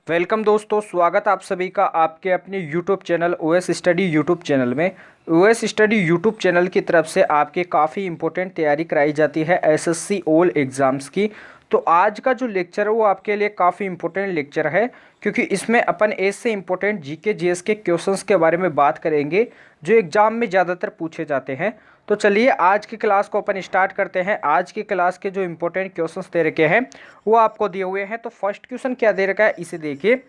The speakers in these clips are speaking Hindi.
वेलकम दोस्तों, स्वागत आप सभी का आपके अपने YouTube channel OS study YouTube channel में। ओएस स्टडी यूट्यूब चैनल की तरफ से आपके काफ़ी इंपॉर्टेंट तैयारी कराई जाती है एसएससी ऑल एग्ज़ाम्स की। तो आज का जो लेक्चर है वो आपके लिए काफ़ी इंपॉर्टेंट लेक्चर है, क्योंकि इसमें अपन ऐसे इंपॉर्टेंट जीके जीएस के क्वेश्चंस के बारे में बात करेंगे जो एग्ज़ाम में ज़्यादातर पूछे जाते हैं। तो चलिए आज की क्लास को अपन स्टार्ट करते हैं। आज की क्लास के जो इंपॉर्टेंट क्वेश्चंस दे रखे हैं वो आपको दिए हुए हैं। तो फर्स्ट क्वेश्चन क्या दे रखा है इसे देखिए।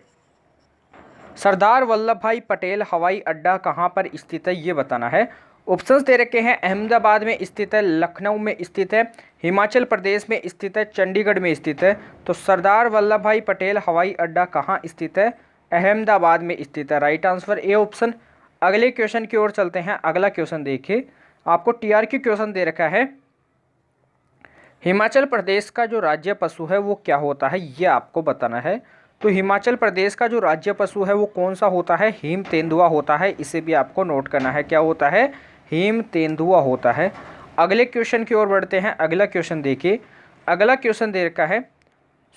सरदार वल्लभ भाई पटेल हवाई अड्डा कहाँ पर स्थित है ये बताना है। ऑप्शंस दे रखे हैं, अहमदाबाद में स्थित है, लखनऊ में स्थित है, हिमाचल प्रदेश में स्थित है, चंडीगढ़ में स्थित है। तो सरदार वल्लभ भाई पटेल हवाई अड्डा कहाँ स्थित है? अहमदाबाद में स्थित है। Right answer A option. अगले क्वेश्चन की ओर चलते हैं। अगला क्वेश्चन देखिए, आपको टीआरक्यू क्वेश्चन दे रखा है। हिमाचल प्रदेश का जो राज्य पशु है वो क्या होता है ये आपको बताना है। तो हिमाचल प्रदेश का जो राज्य पशु है वो कौन सा होता है? हिम तेंदुआ होता है। इसे भी आपको नोट करना है, क्या होता है? हिम तेंदुआ होता है। अगले क्वेश्चन की ओर बढ़ते हैं। अगला क्वेश्चन देखिए। अगला क्वेश्चन दे रखा है,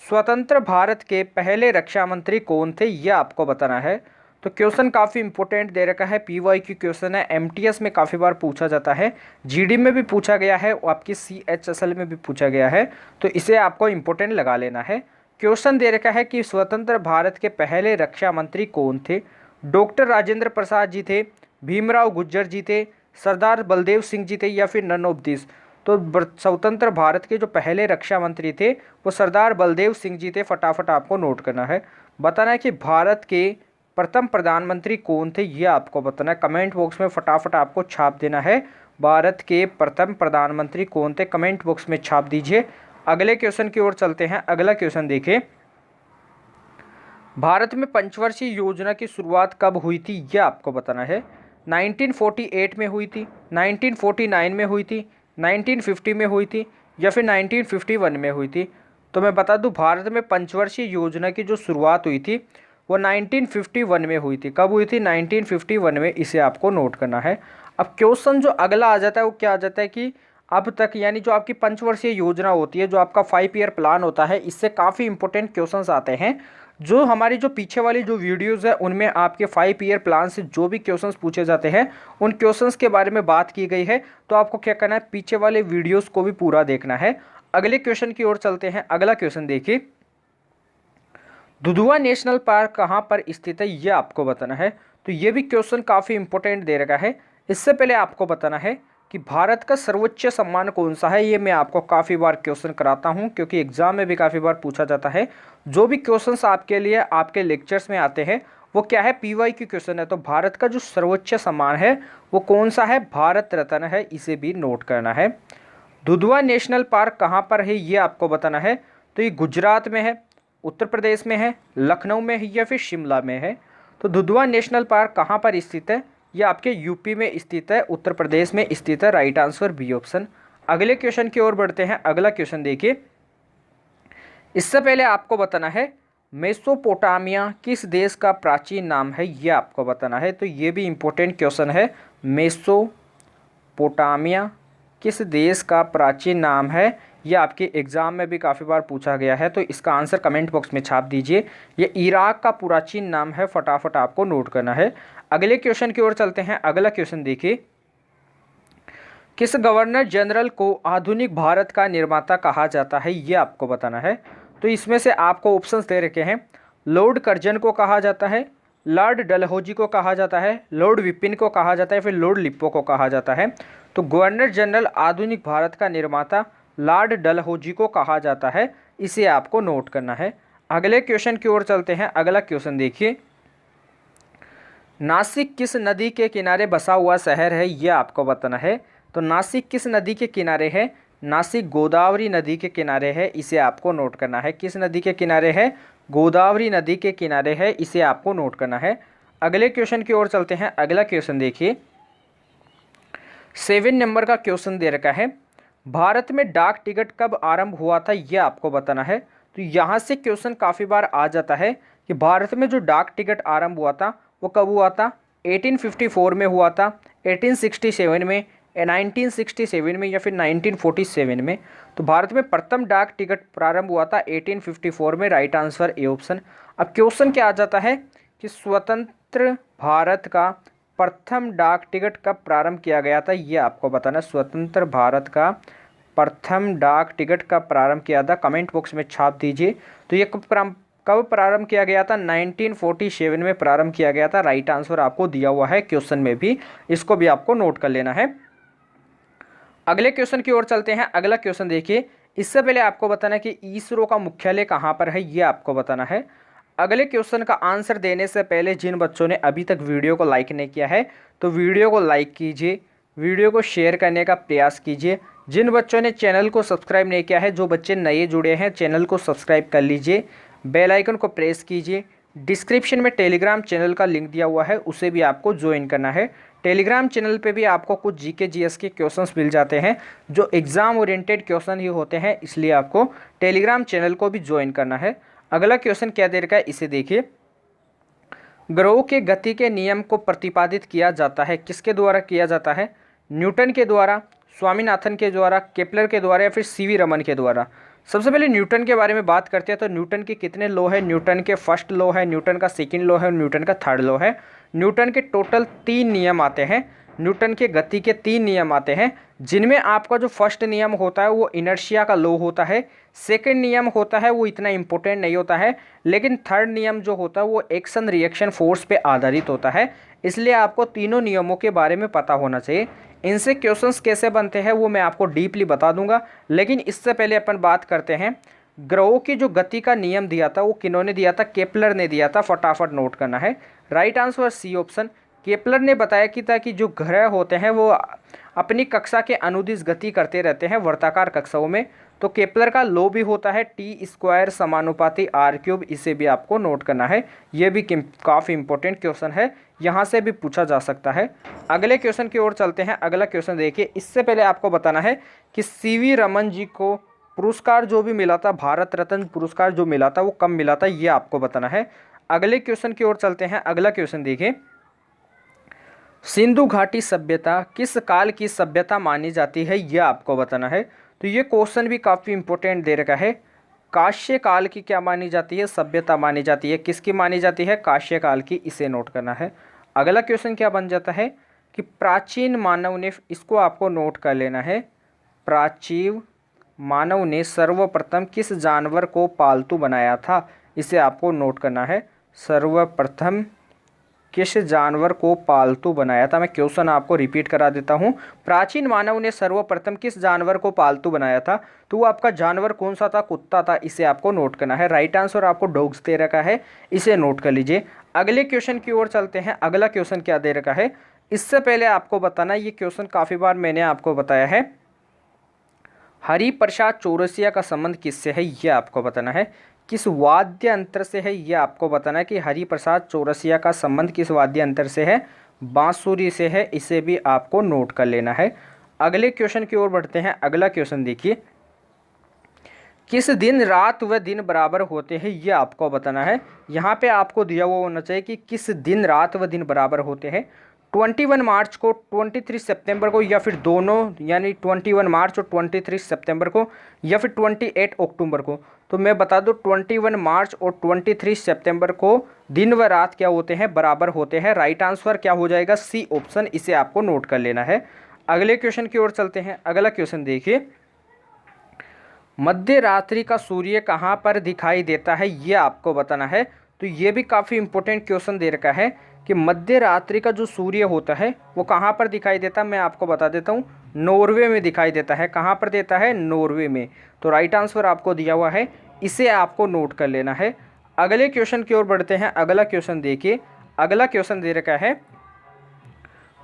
स्वतंत्र भारत के पहले रक्षा मंत्री कौन थे ये आपको बताना है। तो क्वेश्चन काफ़ी इंपॉर्टेंट दे रखा है, पीवाईक्यू क्वेश्चन है, एमटीएस में काफ़ी बार पूछा जाता है, जीडी में भी पूछा गया है और आपकी सीएचएसएल में भी पूछा गया है। तो इसे आपको इंपॉर्टेंट लगा लेना है। क्वेश्चन दे रखा है कि स्वतंत्र भारत के पहले रक्षा मंत्री कौन थे? डॉक्टर राजेंद्र प्रसाद जी थे, भीमराव गुर्जर जी थे, सरदार बलदेव सिंह जी थे, या फिर नन ऑफ दिस। तो स्वतंत्र भारत के जो पहले रक्षा मंत्री थे वो सरदार बलदेव सिंह जी थे। फटाफट आपको नोट करना है, बताना है कि भारत के प्रथम प्रधानमंत्री कौन थे ये आपको बताना है। कमेंट बॉक्स में फटाफट आपको छाप देना है, भारत के प्रथम प्रधानमंत्री कौन थे, कमेंट बॉक्स में छाप दीजिए। अगले क्वेश्चन की ओर चलते हैं। अगला क्वेश्चन देखिए, भारत में पंचवर्षीय योजना की शुरुआत कब हुई थी ये आपको बताना है। 1948 में हुई थी, 1949 में हुई थी, 1950 में हुई थी, या फिर 1951 में हुई थी। तो मैं बता दूं, भारत में पंचवर्षीय योजना की जो शुरुआत हुई थी वो 1951 में हुई थी। कब हुई थी? 1951 में। इसे आपको नोट करना है। अब क्वेश्चन जो अगला आ जाता है वो क्या आ जाता है कि अब तक, यानी जो आपकी पंचवर्षीय योजना होती है, जो आपका 5 ईयर प्लान होता है, इससे काफ़ी इंपॉर्टेंट क्वेश्चंस आते हैं। जो हमारी जो पीछे वाली जो वीडियोस है उनमें आपके 5 ईयर प्लान से जो भी क्वेश्चंस पूछे जाते हैं उन क्वेश्चंस के बारे में बात की गई है। तो आपको क्या करना है, पीछे वाले वीडियोस को भी पूरा देखना है। अगले क्वेश्चन की ओर चलते हैं। अगला क्वेश्चन देखिए, दुधुआ नेशनल पार्क कहाँ पर स्थित है ये आपको बताना है। तो ये भी क्वेश्चन काफ़ी इंपॉर्टेंट दे रखा है। इससे पहले आपको बताना है कि भारत का सर्वोच्च सम्मान कौन सा है। ये मैं आपको काफ़ी बार क्वेश्चन कराता हूँ, क्योंकि एग्जाम में भी काफ़ी बार पूछा जाता है। जो भी क्वेश्चंस आपके लिए आपके लेक्चर्स में आते हैं वो क्या है? पीवाईक्यू क्वेश्चन है। तो भारत का जो सर्वोच्च सम्मान है वो कौन सा है? भारत रत्न है। इसे भी नोट करना है। दुधुआ नेशनल पार्क कहाँ पर है ये आपको बताना है। तो ये गुजरात में है, उत्तर प्रदेश में है, लखनऊ में है, या फिर शिमला में है। तो दुधुआ नेशनल पार्क कहाँ पर स्थित है? ये आपके यूपी में स्थित है, उत्तर प्रदेश में स्थित है। Right answer B option. अगले क्वेश्चन की ओर बढ़ते हैं। अगला क्वेश्चन देखिए। इससे पहले आपको बताना है, मेसोपोटामिया किस देश का प्राचीन नाम है ये आपको बताना है। तो ये भी इंपॉर्टेंट क्वेश्चन है। मेसोपोटामिया किस देश का प्राचीन नाम है, ये आपके एग्जाम में भी काफ़ी बार पूछा गया है। तो इसका आंसर कमेंट बॉक्स में छाप दीजिए। ये इराक का प्राचीन नाम है। फटाफट आपको नोट करना है। अगले क्वेश्चन की ओर चलते हैं। अगला क्वेश्चन देखिए, किस गवर्नर जनरल को आधुनिक भारत का निर्माता कहा जाता है ये आपको बताना है। तो इसमें से आपको ऑप्शंस दे रखे हैं, लॉर्ड कर्जन को कहा जाता है, लॉर्ड डलहौजी को कहा जाता है, लॉर्ड विपिन को कहा जाता है, फिर लॉर्ड लिप्पो को कहा जाता है। तो गवर्नर जनरल आधुनिक भारत का निर्माता लॉर्ड डलहौजी को कहा जाता है। इसे आपको नोट करना है। अगले क्वेश्चन की ओर चलते हैं। अगला क्वेश्चन देखिए, नासिक किस नदी के किनारे बसा हुआ शहर है ये आपको बताना है। तो नासिक किस नदी के किनारे है? नासिक गोदावरी नदी के किनारे है। इसे आपको नोट करना है। किस नदी के किनारे है? गोदावरी नदी के किनारे है। इसे आपको नोट करना है। अगले क्वेश्चन की ओर चलते हैं। अगला क्वेश्चन देखिए, 7 नंबर का क्वेश्चन दे रखा है, भारत में डाक टिकट कब आरंभ हुआ था ये आपको बताना है। तो यहाँ से क्वेश्चन काफ़ी बार आ जाता है कि भारत में जो डाक टिकट आरंभ हुआ था वो कब हुआ था? 1854 में हुआ था, 1867 में, 1967 में या फिर 1947 में। तो भारत में प्रथम डाक टिकट प्रारंभ हुआ था 1854 में, राइट आंसर ए ऑप्शन। अब क्वेश्चन क्या आ जाता है कि स्वतंत्र भारत का प्रथम डाक टिकट कब प्रारंभ किया गया था, ये आपको बताना। स्वतंत्र भारत का प्रथम डाक टिकट कब प्रारंभ किया था, कमेंट बॉक्स में छाप दीजिए। तो ये कब प्रारंभ किया गया था, 1947 में प्रारंभ किया गया था, राइट आंसर आपको दिया हुआ है क्वेश्चन में भी, इसको भी आपको नोट कर लेना है। अगले क्वेश्चन की ओर चलते हैं। अगला क्वेश्चन देखिए, इससे पहले आपको बताना है कि इसरो का मुख्यालय कहाँ पर है, ये आपको बताना है। अगले क्वेश्चन का आंसर देने से पहले जिन बच्चों ने अभी तक वीडियो को लाइक नहीं किया है तो वीडियो को लाइक कीजिए, वीडियो को शेयर करने का प्रयास कीजिए। जिन बच्चों ने चैनल को सब्सक्राइब नहीं किया है, जो बच्चे नए जुड़े हैं, चैनल को सब्सक्राइब कर लीजिए, बेल आइकन को प्रेस कीजिए। डिस्क्रिप्शन में टेलीग्राम चैनल का लिंक दिया हुआ है, उसे भी आपको ज्वाइन करना है। टेलीग्राम चैनल पे भी आपको कुछ जीके जीएस के क्वेश्चंस मिल जाते हैं जो एग्ज़ाम ओरिएंटेड क्वेश्चन ही होते हैं, इसलिए आपको टेलीग्राम चैनल को भी ज्वाइन करना है। अगला क्वेश्चन क्या दे रखा है, इसे देखिए। ग्रहों के गति के नियम को प्रतिपादित किया जाता है, किसके द्वारा किया जाता है, न्यूटन के द्वारा, स्वामीनाथन के द्वारा, केपलर के द्वारा या फिर सीवी रमन के द्वारा। सबसे पहले न्यूटन के बारे में बात करते हैं। तो न्यूटन के कितने लॉ है, न्यूटन के फर्स्ट लॉ है, न्यूटन का सेकंड लॉ है, न्यूटन का थर्ड लॉ है। न्यूटन के टोटल 3 नियम आते हैं, न्यूटन के गति के 3 नियम आते हैं, जिनमें आपका जो फर्स्ट नियम होता है वो इनर्शिया का लॉ होता है। सेकंड नियम होता है वो इतना इंपॉर्टेंट नहीं होता है, लेकिन थर्ड नियम जो होता है वो एक्शन रिएक्शन फोर्स पे आधारित होता है, इसलिए आपको तीनों नियमों के बारे में पता होना चाहिए। इनसे क्वेश्चंस कैसे बनते हैं वो मैं आपको डीपली बता दूंगा, लेकिन इससे पहले अपन बात करते हैं। ग्रहों की जो गति का नियम दिया था वो किन्होंने दिया था, केपलर ने दिया था, फटाफट नोट करना है। Right answer C option. Kepler ने बताया कि था कि जो ग्रह होते हैं वो अपनी कक्षा के अनुदिश गति करते रहते हैं वर्ताकार कक्षाओं में। तो केपलर का लॉ भी होता है T² समानुपाती R³, इसे भी आपको नोट करना है। ये भी काफ़ी इंपॉर्टेंट क्वेश्चन है, यहाँ से भी पूछा जा सकता है। अगले क्वेश्चन की ओर चलते हैं। अगला क्वेश्चन देखिए, इससे पहले आपको बताना है कि सीवी रमन जी को पुरस्कार जो भी मिला था, भारत रत्न पुरस्कार जो मिला था वो कब मिला था, ये आपको बताना है। अगले क्वेश्चन की ओर चलते हैं। अगला क्वेश्चन देखिए, सिंधु घाटी सभ्यता किस काल की सभ्यता मानी जाती है, यह आपको बताना है। तो ये क्वेश्चन भी काफ़ी इंपॉर्टेंट दे रखा है। कांस्य काल की क्या मानी जाती है, सभ्यता मानी जाती है, किसकी मानी जाती है, कांस्य काल की, इसे नोट करना है। अगला क्वेश्चन क्या बन जाता है कि प्राचीन मानव ने, इसको आपको नोट कर लेना है, प्राचीन मानव ने सर्वप्रथम किस जानवर को पालतू बनाया था, इसे आपको नोट करना है। सर्वप्रथम किस जानवर को पालतू बनाया था, मैं क्वेश्चन आपको रिपीट करा देता हूँ। प्राचीन मानव ने सर्वप्रथम किस जानवर को पालतू बनाया था, तो वो आपका जानवर कौन सा था, कुत्ता था, इसे आपको नोट करना है। राइट आंसर आपको डॉग्स दे रखा है, इसे नोट कर लीजिए। अगले क्वेश्चन की ओर चलते हैं। अगला क्वेश्चन क्या दे रखा है, इससे पहले आपको बताना, ये क्वेश्चन काफ़ी बार मैंने आपको बताया है। हरिप्रसाद चौरसिया का संबंध किससे है, ये आपको बताना है। किस वाद्य यंत्र से है, ये आपको बताना है कि हरिप्रसाद चौरसिया का संबंध किस वाद्य यंत्र से है, बांसुरी से है, इसे भी आपको नोट कर लेना है। अगले क्वेश्चन की ओर बढ़ते हैं। अगला क्वेश्चन देखिए, किस दिन रात व दिन बराबर होते हैं, ये आपको बताना है। यहाँ पे आपको दिया हुआ होना चाहिए कि किस दिन रात व दिन बराबर होते हैं। 21 मार्च को, 23 सितंबर को, या फिर दोनों, यानी 21 मार्च और 23 सितंबर को, या फिर 28 अक्टूबर को। तो मैं बता दूं 21 मार्च और 23 सितंबर को दिन व रात क्या होते हैं, बराबर होते हैं। राइट आंसर क्या हो जाएगा, सी ऑप्शन, इसे आपको नोट कर लेना है। अगले क्वेश्चन की ओर चलते हैं। अगला क्वेश्चन देखिए, मध्य रात्रि का सूर्य कहाँ पर दिखाई देता है, ये आपको बताना है। तो ये भी काफ़ी इंपॉर्टेंट क्वेश्चन दे रखा है कि मध्य रात्रि का जो सूर्य होता है वो कहाँ पर दिखाई देता है, मैं आपको बता देता हूँ, नॉर्वे में दिखाई देता है। कहाँ पर देता है, नॉर्वे में। तो राइट आंसर आपको दिया हुआ है, इसे आपको नोट कर लेना है। अगले क्वेश्चन की ओर बढ़ते हैं। अगला क्वेश्चन देखिए, अगला क्वेश्चन दे रखा है,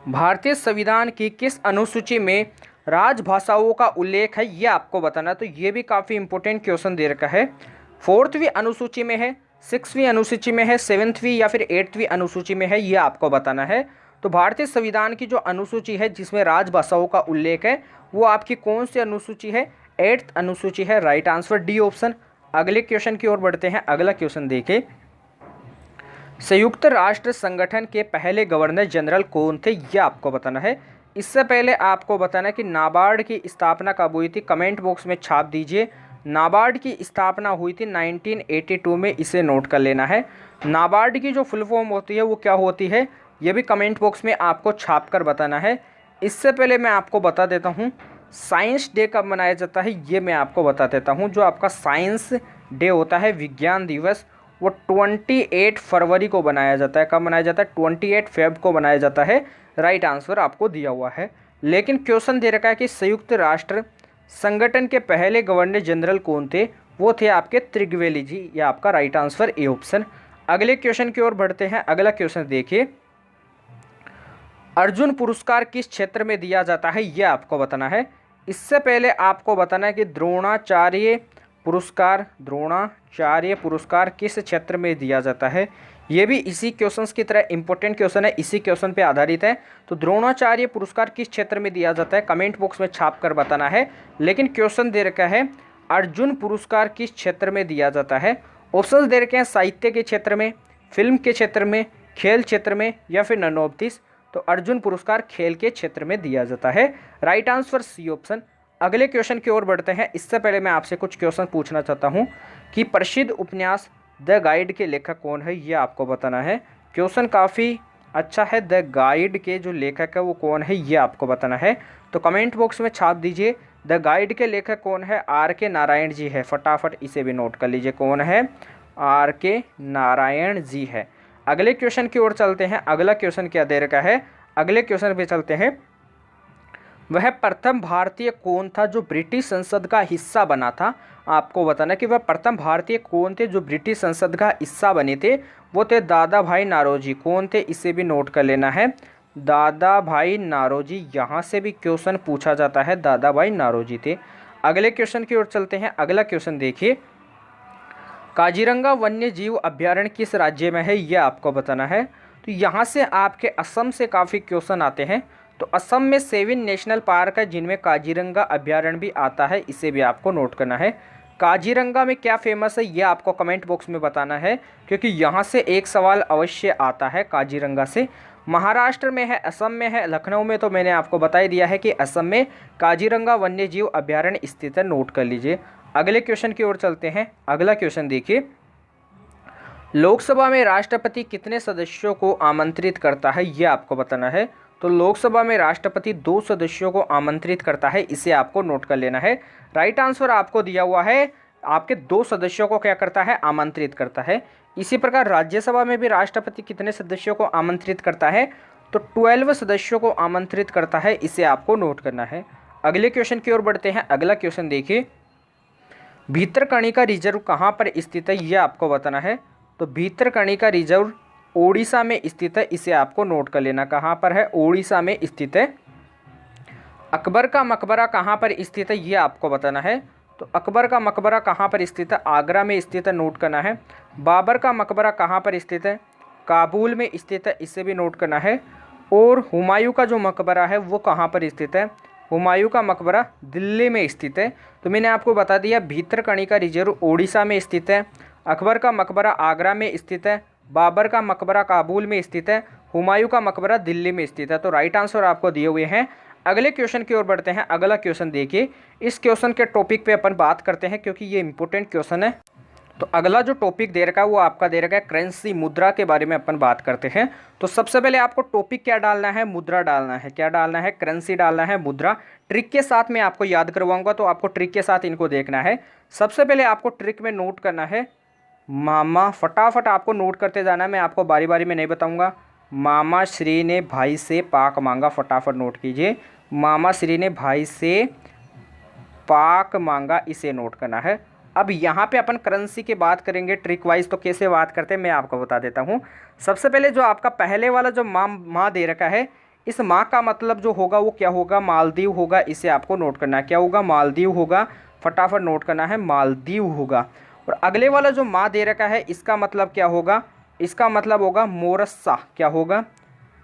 भारतीय संविधान की किस अनुसूची में राजभाषाओं का उल्लेख है, ये आपको बताना। तो ये भी काफ़ी इंपॉर्टेंट क्वेश्चन दे रखा है। 4वीं अनुसूची में है, 6वीं अनुसूची में है, 7वीं या फिर 8वीं अनुसूची में है, ये आपको बताना है। तो भारतीय संविधान की जो अनुसूची है जिसमें राजभाषाओं का उल्लेख है वो आपकी कौन सी अनुसूची है, 8th अनुसूची है। Right answer D option. अगले क्वेश्चन की ओर बढ़ते हैं। अगला क्वेश्चन देखिए, संयुक्त राष्ट्र संगठन के पहले गवर्नर जनरल कौन थे, यह आपको बताना है। इससे पहले आपको बताना है कि नाबार्ड की स्थापना कब हुई थी, कमेंट बॉक्स में छाप दीजिए। नाबार्ड की स्थापना हुई थी 1982 में, इसे नोट कर लेना है। नाबार्ड की जो फुल फॉर्म होती है वो क्या होती है, ये भी कमेंट बॉक्स में आपको छाप कर बताना है। इससे पहले मैं आपको बता देता हूँ साइंस डे कब मनाया जाता है, ये मैं आपको बता देता हूँ। जो आपका साइंस डे होता है, विज्ञान दिवस, वो 28 फरवरी को बनाया जाता है। कब मनाया जाता है, 28 फेब को बनाया जाता है। राइट आंसर आपको दिया हुआ है। लेकिन क्वेश्चन दे रखा है कि संयुक्त राष्ट्र संगठन के पहले गवर्नर जनरल कौन थे, वो थे आपके त्रिगवेली जी। ये आपका राइट आंसर ए ऑप्शन। अगले क्वेश्चन की ओर बढ़ते हैं। अगला क्वेश्चन देखिए, अर्जुन पुरस्कार किस क्षेत्र में दिया जाता है, ये आपको बताना है। इससे पहले आपको बताना है कि द्रोणाचार्य पुरस्कार किस क्षेत्र में दिया जाता है। ये भी इसी क्वेश्चंस की तरह इंपॉर्टेंट क्वेश्चन है, इसी क्वेश्चन पे आधारित है। तो द्रोणाचार्य पुरस्कार किस क्षेत्र में दिया जाता है, कमेंट बॉक्स में छाप कर बताना है। लेकिन क्वेश्चन दे रखा है अर्जुन पुरस्कार किस क्षेत्र में दिया जाता है। ऑप्शंस दे रखे हैं साहित्य के क्षेत्र में, फिल्म के क्षेत्र में, खेल क्षेत्र में, या फिर नन ऑफ दिस। तो अर्जुन पुरस्कार खेल के क्षेत्र में दिया जाता है। Right answer C option. अगले क्वेश्चन की ओर बढ़ते हैं। इससे पहले मैं आपसे कुछ क्वेश्चन पूछना चाहता हूं कि प्रसिद्ध उपन्यास द गाइड के लेखक कौन है, ये आपको बताना है। क्वेश्चन काफ़ी अच्छा है। द गाइड के जो लेखक है वो कौन है, ये आपको बताना है। तो कमेंट बॉक्स में छाप दीजिए द गाइड के लेखक कौन है। आर के नारायण जी है, फटाफट इसे भी नोट कर लीजिए, कौन है, आर के नारायण जी है। अगले क्वेश्चन की ओर चलते हैं। अगला क्वेश्चन क्या दे रखा है, अगले क्वेश्चन पे चलते हैं। वह प्रथम भारतीय कौन था जो ब्रिटिश संसद का हिस्सा बना था। आपको बताना कि वह प्रथम भारतीय कौन थे जो ब्रिटिश संसद का हिस्सा बने थे। वो थे दादा भाई नारोजी। कौन थे, इसे भी नोट कर लेना है, दादा भाई नारोजी। यहाँ से भी क्वेश्चन पूछा जाता है, दादा भाई नारोजी थे। अगले क्वेश्चन की ओर चलते हैं। अगला क्वेश्चन देखिए, काजीरंगा वन्य जीव अभ्यारण्य किस राज्य में है, यह आपको बताना है। तो यहाँ से आपके असम से काफ़ी क्वेश्चन आते हैं। तो असम में 7 नेशनल पार्क है जिनमें काजीरंगा अभ्यारण्य भी आता है, इसे भी आपको नोट करना है। काजीरंगा में क्या फेमस है, ये आपको कमेंट बॉक्स में बताना है, क्योंकि यहाँ से एक सवाल अवश्य आता है काजीरंगा से। महाराष्ट्र में है, असम में है, लखनऊ में तो मैंने आपको बता ही दिया है कि असम में काजीरंगा वन्य जीव अभ्यारण्य स्थित है, नोट कर लीजिए। अगले क्वेश्चन की ओर चलते हैं। अगला क्वेश्चन देखिए, लोकसभा में राष्ट्रपति कितने सदस्यों को आमंत्रित करता है, ये आपको बताना है। तो लोकसभा में राष्ट्रपति 2 सदस्यों को आमंत्रित करता है, इसे आपको नोट कर लेना है। राइट आंसर आपको दिया हुआ है, आपके 2 सदस्यों को क्या करता है, आमंत्रित करता है। इसी प्रकार राज्यसभा में भी राष्ट्रपति कितने सदस्यों को आमंत्रित करता है, तो 12 सदस्यों को आमंत्रित करता है, इसे आपको नोट करना है। अगले क्वेश्चन की ओर बढ़ते हैं। अगला क्वेश्चन देखिए, भीतरकनिका रिजर्व कहाँ पर स्थित है, यह आपको बताना है। तो भीतरकनिका रिजर्व ओडिशा में स्थित है, इसे आपको नोट कर लेना। कहाँ पर है, ओडिशा में स्थित है। अकबर का मकबरा कहाँ पर स्थित है, ये आपको बताना है। तो अकबर का मकबरा कहाँ पर स्थित है, आगरा में स्थित है, नोट करना है। बाबर का मकबरा कहाँ पर स्थित है, काबुल में स्थित है, इसे भी नोट करना है। और हुमायूं का जो मकबरा है वो कहाँ पर स्थित है, हुमायूं का मकबरा दिल्ली में स्थित है। तो मैंने आपको बता दिया, भीतरकनिका रिजर्व ओडिशा में स्थित है, अकबर का मकबरा आगरा में स्थित है, बाबर का मकबरा काबुल में स्थित है, हुमायूं का मकबरा दिल्ली में स्थित है। तो राइट आंसर आपको दिए हुए हैं। अगले क्वेश्चन की ओर बढ़ते हैं। अगला क्वेश्चन देखिए, इस क्वेश्चन के टॉपिक पे अपन बात करते हैं क्योंकि ये इंपॉर्टेंट क्वेश्चन है। तो अगला जो टॉपिक दे रखा है वो आपका दे रखा है करेंसी, मुद्रा के बारे में अपन बात करते हैं। तो सबसे पहले आपको टॉपिक क्या डालना है, मुद्रा डालना है। क्या डालना है, करेंसी डालना है, मुद्रा। ट्रिक के साथ मैं आपको याद करवाऊंगा, तो आपको ट्रिक के साथ इनको देखना है। सबसे पहले आपको ट्रिक में नोट करना है मामा, फटाफट आपको नोट करते जाना है, मैं आपको बारी बारी में नहीं बताऊंगा। मामा श्री ने भाई से पाक मांगा, फटाफट नोट कीजिए। मामा श्री ने भाई से पाक मांगा, इसे नोट करना है। अब यहाँ पे अपन करेंसी की बात करेंगे ट्रिक वाइज, तो कैसे बात करते हैं मैं आपको बता देता हूँ। सबसे पहले जो आपका पहले वाला जो माँ दे रखा है, इस माँ का मतलब जो होगा वो क्या होगा, मालदीव होगा, इसे आपको नोट करना है। क्या होगा, मालदीव होगा, फटाफट नोट करना है, मालदीव होगा। और अगले वाला जो माँ दे रखा है, इसका मतलब क्या होगा, इसका मतलब होगा मोरस्सा। क्या होगा,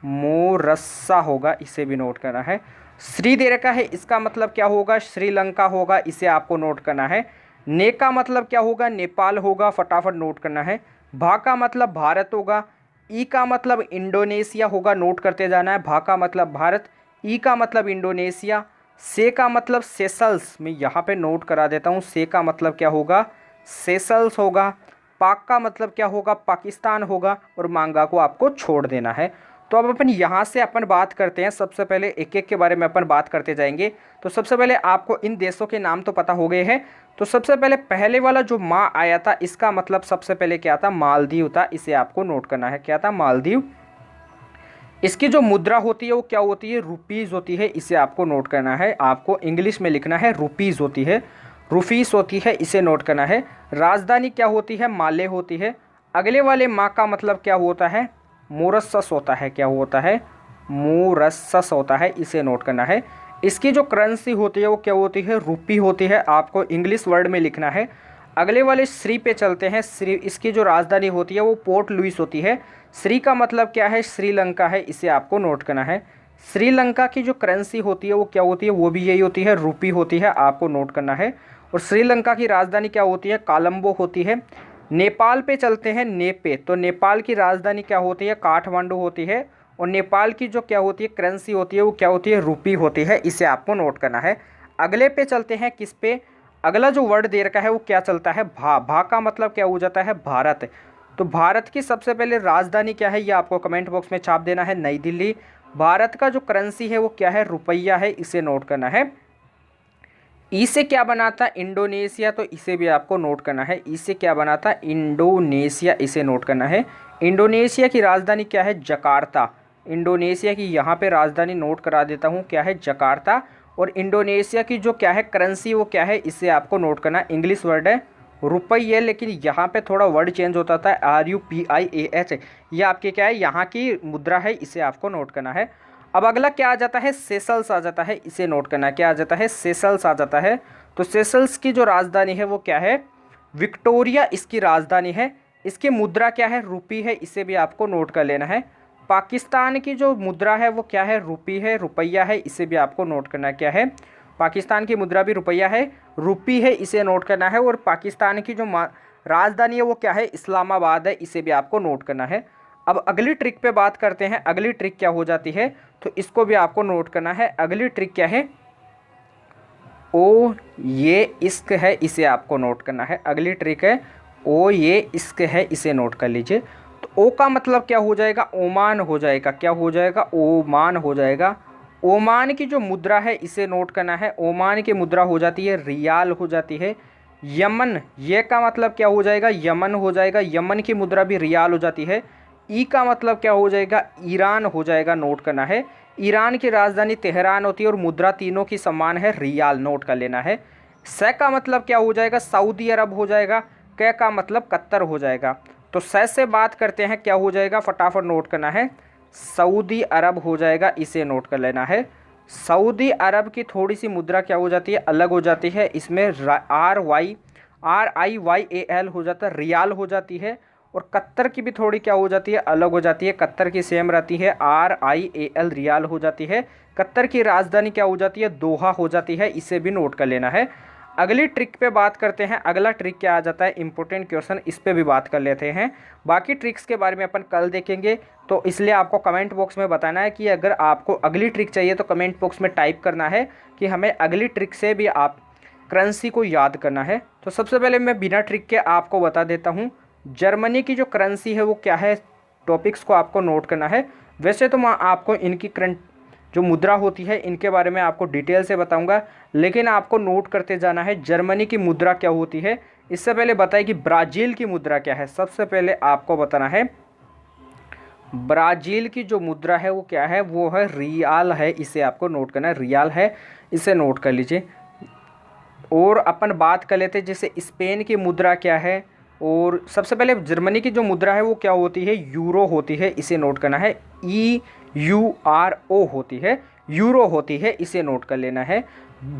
मोरस्सा होगा, इसे भी नोट करना है। श्री दे रखा है, इसका मतलब क्या होगा, श्रीलंका होगा, इसे आपको नोट करना है। ने का मतलब क्या होगा, नेपाल होगा, फटाफट नोट करना है। भा का मतलब भारत होगा। ई का मतलब इंडोनेशिया होगा, नोट करते जाना है। भा का मतलब भारत, ई का मतलब इंडोनेशिया, से का मतलब सेशल्स, मैं यहाँ पे नोट करा देता हूँ, से का मतलब क्या होगा, सेशल्स होगा। पाक का मतलब क्या होगा, पाकिस्तान होगा। और मांगा को आपको छोड़ देना है। तो अब अपन यहाँ से अपन बात करते हैं, सबसे पहले एक एक के बारे में अपन बात करते जाएंगे। तो सबसे पहले आपको इन देशों के नाम तो पता हो गए हैं। तो सबसे पहले पहले वाला जो माँ आया था, इसका मतलब सबसे पहले क्या था, मालदीव था। इसे आपको नोट करना है, क्या था, मालदीव। इसकी जो मुद्रा होती है वो क्या होती है, रुपीज़ होती है। इसे आपको नोट करना है, आपको इंग्लिश में लिखना है, रुपीज़ होती है, रुपीस होती है, इसे नोट करना है। राजधानी क्या होती है, माले होती है। अगले वाले माँ का मतलब क्या होता है, मोरसस होता है, क्या होता है, मोरसस होता है, इसे नोट करना है। इसकी जो करेंसी होती है वो क्या होती है, रुपी होती है, आपको इंग्लिश वर्ड में लिखना है। अगले वाले श्री पे चलते हैं। श्री, इसकी जो राजधानी होती है वो पोर्ट लुइस होती है। श्री का मतलब क्या है, श्रीलंका है, इसे आपको नोट करना है। श्रीलंका की जो करेंसी होती है वो क्या होती है, वो भी यही होती है, रुपी होती है, आपको नोट करना है। और श्रीलंका की राजधानी क्या होती है, कोलंबो होती है। नेपाल पे चलते हैं, नेपा। तो नेपाल की राजधानी क्या होती है, काठमांडू होती है। और नेपाल की जो क्या होती है, करेंसी होती है, वो क्या होती है, रुपी होती है, इसे आपको नोट करना है। अगले पे चलते हैं, किस पे, अगला जो वर्ड दे रखा है वो क्या चलता है, भा। भा का मतलब क्या हो जाता है, भारत। तो भारत की सबसे पहले राजधानी क्या है, ये आपको कमेंट बॉक्स में छाप देना है, नई दिल्ली। भारत का जो करेंसी है वो क्या है, रुपया है, इसे नोट करना है। ई से क्या बना था, इंडोनेशिया, तो इसे भी आपको नोट करना है। ई से क्या बना था, इंडोनेशिया, इसे नोट करना है। इंडोनेशिया की राजधानी क्या है, जकार्ता। इंडोनेशिया की यहाँ पे राजधानी नोट करा देता हूँ, क्या है, जकार्ता। और इंडोनेशिया की जो क्या है करेंसी वो क्या है, इसे आपको नोट करना। इंग्लिश वर्ड है रुपये, लेकिन यहाँ पे थोड़ा वर्ड चेंज होता था, RUPIAH। ये आपके क्या है, यहाँ की मुद्रा है, इसे आपको नोट करना है। अब अगला क्या आ जाता है, सेशल्स आ जाता है, इसे नोट करना है। क्या आ जाता है, सेशल्स आ जाता है। तो सेशल्स की जो राजधानी है वो क्या है, विक्टोरिया इसकी राजधानी है। इसकी मुद्रा क्या है, रुपी है, इसे भी आपको नोट कर लेना है। पाकिस्तान की जो मुद्रा है वो क्या है, रुपी है, रुपया है, इसे भी आपको नोट करना है। क्या है, पाकिस्तान की मुद्रा भी रुपया है, रुपी है, इसे नोट करना है। और पाकिस्तान की जो राजधानी है वो क्या है, इस्लामाबाद है, इसे भी आपको नोट करना है। अब अगली ट्रिक पे बात करते हैं। अगली ट्रिक क्या हो जाती है, तो इसको भी आपको नोट करना है। अगली ट्रिक क्या है, ओ ये इश्क है, इसे आपको नोट करना है। अगली ट्रिक है ओ ये इश्क है, इसे नोट कर लीजिए। तो ओ का मतलब क्या हो जाएगा, ओमान हो जाएगा। क्या हो जाएगा, ओमान हो जाएगा। ओमान की जो मुद्रा है इसे नोट करना है। ओमान की मुद्रा हो जाती है, रियाल हो जाती है। यमन, ये का मतलब क्या हो जाएगा, यमन हो जाएगा। यमन की मुद्रा भी रियाल हो जाती है। ई का मतलब क्या हो जाएगा, ईरान हो जाएगा, नोट करना है। ईरान की राजधानी तेहरान होती है और मुद्रा तीनों की समान है, रियाल, नोट कर लेना है। स का मतलब क्या हो जाएगा, सऊदी अरब हो जाएगा। क का मतलब कतर हो जाएगा। तो स से बात करते हैं, क्या हो जाएगा, फटाफट नोट करना है, सऊदी अरब हो जाएगा, इसे नोट कर लेना है। सऊदी अरब की थोड़ी सी मुद्रा क्या हो जाती है, अलग हो जाती है। इसमें RIYAL हो जाता है, रियाल हो जाती है। और कतर की भी थोड़ी क्या हो जाती है, अलग हो जाती है। कतर की सेम रहती है, RIAL, रियाल हो जाती है। कतर की राजधानी क्या हो जाती है, दोहा हो जाती है, इसे भी नोट कर लेना है। अगली ट्रिक पे बात करते हैं। अगला ट्रिक क्या आ जाता है, इंपॉर्टेंट क्वेश्चन, इस पे भी बात कर लेते हैं। बाकी ट्रिक्स के बारे में अपन कल देखेंगे, तो इसलिए आपको कमेंट बॉक्स में बताना है कि अगर आपको अगली ट्रिक चाहिए तो कमेंट बॉक्स में टाइप करना है कि हमें अगली ट्रिक से भी आप करेंसी को याद करना है। तो सबसे पहले मैं बिना ट्रिक के आपको बता देता हूँ, जर्मनी की जो करेंसी है वो क्या है, टॉपिक्स को आपको नोट करना है। वैसे तो मैं आपको इनकी करंट जो मुद्रा होती है इनके बारे में आपको डिटेल से बताऊंगा, लेकिन आपको नोट करते जाना है जर्मनी की मुद्रा क्या होती है। इससे पहले बताइए कि ब्राज़ील की मुद्रा क्या है। सबसे पहले आपको बताना है ब्राज़ील की जो मुद्रा है वो क्या है, वो है रियाल है, इसे आपको नोट करना है, रियाल है, इसे नोट कर लीजिए। और अपन बात कर लेते हैं जैसे स्पेन की मुद्रा क्या है। और सबसे पहले जर्मनी की जो मुद्रा है वो क्या होती है, यूरो होती है, इसे नोट करना है। EURO होती है, यूरो होती है, इसे नोट कर लेना है।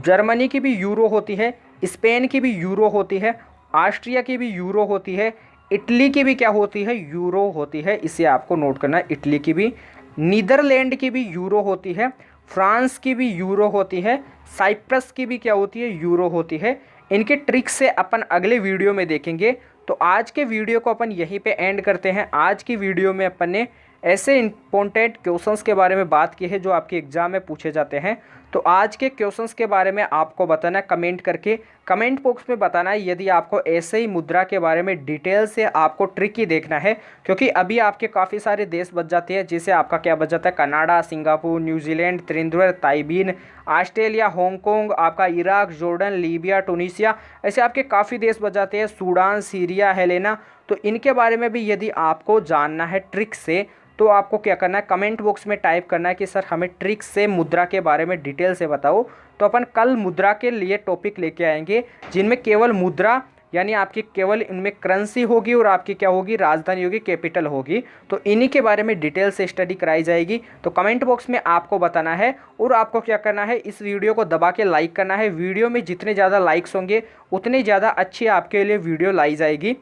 जर्मनी की भी यूरो होती है, स्पेन की भी यूरो होती है, ऑस्ट्रिया की भी यूरो होती है, इटली की भी क्या होती है, यूरो होती है, इसे आपको नोट करना है। इटली की भी, नीदरलैंड की भी यूरो होती है, फ्रांस की भी यूरो होती है, साइप्रस की भी क्या होती है, यूरो होती है। इनके ट्रिक से अपन अगले वीडियो में देखेंगे। तो आज के वीडियो को अपन यहीं पे एंड करते हैं। आज की वीडियो में अपन ने ऐसे इंपॉर्टेंट क्वेश्चंस के बारे में बात की है जो आपके एग्जाम में पूछे जाते हैं। तो आज के क्वेश्चंस के बारे में आपको बताना है कमेंट करके, कमेंट बॉक्स में बताना है यदि आपको ऐसे ही मुद्रा के बारे में डिटेल से आपको ट्रिक ही देखना है, क्योंकि अभी आपके काफ़ी सारे देश बच जाते हैं, जैसे आपका क्या बच जाता है, Canada, Singapore, New Zealand, Trinidad, Taiwan, Australia, Hong Kong, आपका इराक, जॉर्डन, लीबिया, टूनीसिया, ऐसे आपके काफ़ी देश बच जाते हैं, सूडान, सीरिया, हेलेना। तो इनके बारे में भी यदि आपको जानना है ट्रिक से, तो आपको क्या करना है, कमेंट बॉक्स में टाइप करना है कि सर हमें ट्रिक से मुद्रा के बारे में डिटेल से बताओ। तो अपन कल मुद्रा के लिए टॉपिक लेके आएंगे जिनमें केवल मुद्रा यानी आपकी केवल इनमें करेंसी होगी और आपकी क्या होगी, राजधानी होगी, कैपिटल होगी। तो इन्हीं के बारे में डिटेल से स्टडी कराई जाएगी। तो कमेंट बॉक्स में आपको बताना है और आपको क्या करना है, इस वीडियो को दबा के लाइक करना है। वीडियो में जितने ज़्यादा लाइक्स होंगे उतनी ज़्यादा अच्छी आपके लिए वीडियो लाई जाएगी।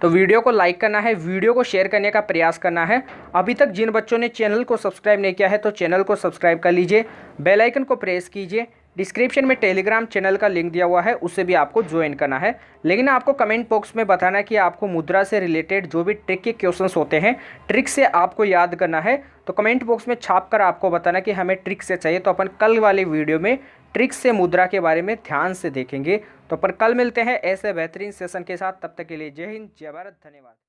तो वीडियो को लाइक करना है, वीडियो को शेयर करने का प्रयास करना है। अभी तक जिन बच्चों ने चैनल को सब्सक्राइब नहीं किया है तो चैनल को सब्सक्राइब कर लीजिए, बेल आइकन को प्रेस कीजिए। डिस्क्रिप्शन में टेलीग्राम चैनल का लिंक दिया हुआ है, उससे भी आपको ज्वाइन करना है। लेकिन आपको कमेंट बॉक्स में बताना है कि आपको मुद्रा से रिलेटेड जो भी ट्रिक के क्वेश्चंस होते हैं, ट्रिक से आपको याद करना है। तो कमेंट बॉक्स में छाप कर आपको बताना कि हमें ट्रिक से चाहिए। तो अपन कल वाली वीडियो में ट्रिक से मुद्रा के बारे में ध्यान से देखेंगे। तो अपन कल मिलते हैं ऐसे बेहतरीन सेशन के साथ। तब तक के लिए जय हिंद, जय भारत, धन्यवाद।